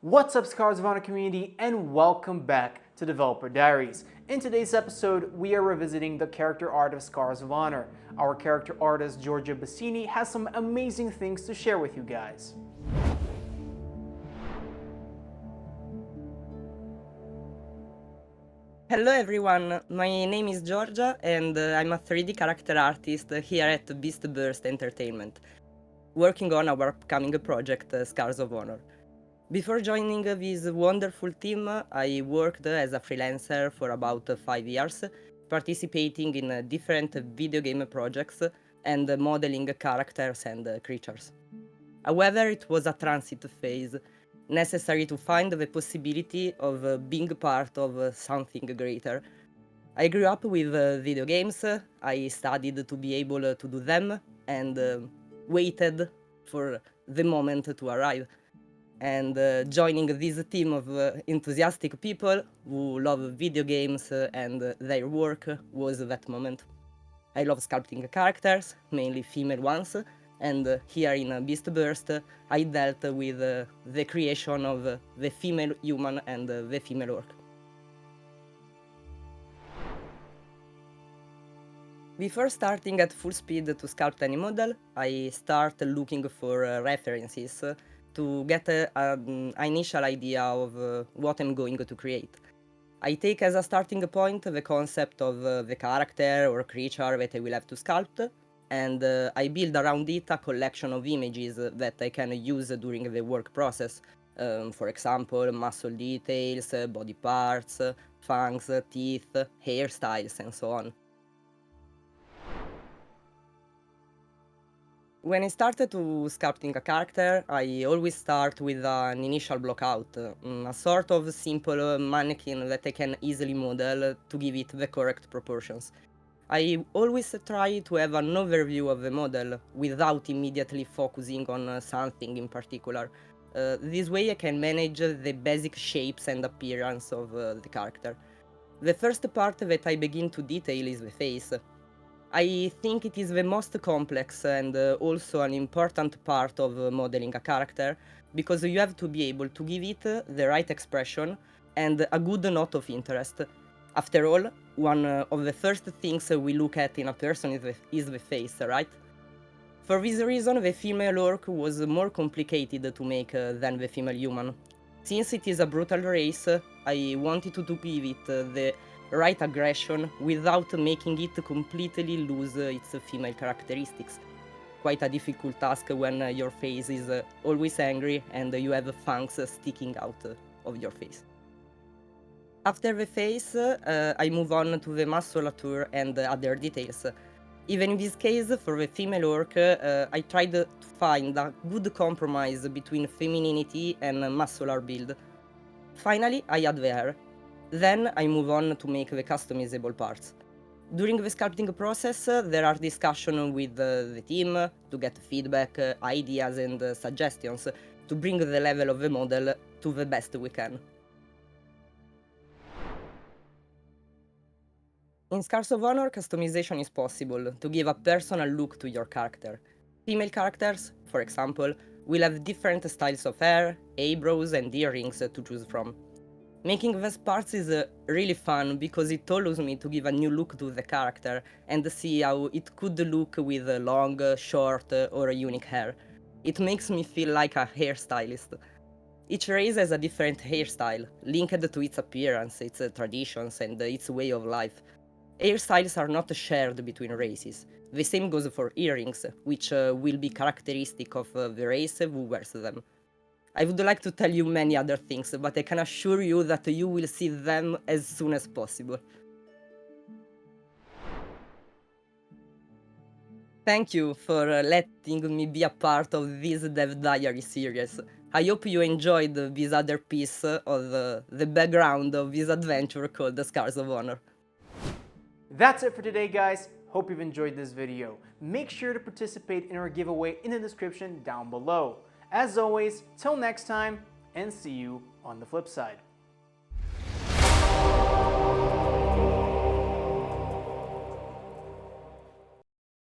What's up, Scars of Honor community, and welcome back to Developer Diaries. In today's episode, we are revisiting the character art of Scars of Honor. Our character artist, Giorgia has some amazing things to share with you guys. Hello everyone, my name is Giorgia and I'm a 3D character artist here at Beast Burst Entertainment, working on our upcoming project Scars of Honor. Before joining this wonderful team, I worked as a freelancer for about 5 years, participating in different video game projects and modeling characters and creatures. However, it was a transit phase, necessary to find the possibility of being part of something greater. I grew up with video games, I studied to be able to do them, and waited for the moment to arrive. And joining this team of enthusiastic people who love video games and their work was that moment. I love sculpting characters, mainly female ones, and here in Beast Burst I dealt with the creation of the female human and the female orc. Before starting at full speed to sculpt any model, I start looking for references to get an initial idea of what I'm going to create. I take as a starting point the concept of the character or creature that I will have to sculpt, and I build around it a collection of images that I can use during the work process. For example, muscle details, body parts, fangs, teeth, hairstyles, and so on. When I started to sculpting a character, I always start with an initial blockout, a sort of simple mannequin that I can easily model to give it the correct proportions. I always try to have an overview of the model without immediately focusing on something in particular. This way I can manage the basic shapes and appearance of the character. The first part that I begin to detail is the face. I think it is the most complex and also an important part of modeling a character, because you have to be able to give it the right expression and a good note of interest. After all, one of the first things we look at in a person is the face, right? For this reason, the female orc was more complicated to make than the female human. Since it is a brutal race, I wanted to give it the right aggression without making it completely lose its female characteristics. Quite a difficult task when your face is always angry and you have fangs sticking out of your face. After the face, I move on to the musculature and other details. Even in this case, for the female orc, I tried to find a good compromise between femininity and muscular build. Finally, I add the hair. Then I move on to make the customizable parts. During the sculpting process, there are discussions with the team to get feedback, ideas and suggestions to bring the level of the model to the best we can. In Scars of Honor, customization is possible to give a personal look to your character. Female characters, for example, will have different styles of hair, eyebrows and earrings to choose from. Making these parts is really fun because it allows me to give a new look to the character and see how it could look with long, short or unique hair. It makes me feel like a hairstylist. Each race has a different hairstyle, linked to its appearance, its traditions and its way of life. Hairstyles are not shared between races. The same goes for earrings, which will be characteristic of the race who wears them. I would like to tell you many other things, but I can assure you that you will see them as soon as possible. Thank you for letting me be a part of this Dev Diary series. I hope you enjoyed this other piece of the background of this adventure called The Scars of Honor. That's it for today, guys. Hope you've enjoyed this video. Make sure to participate in our giveaway in the description down below. As always, till next time, and see you on the flip side.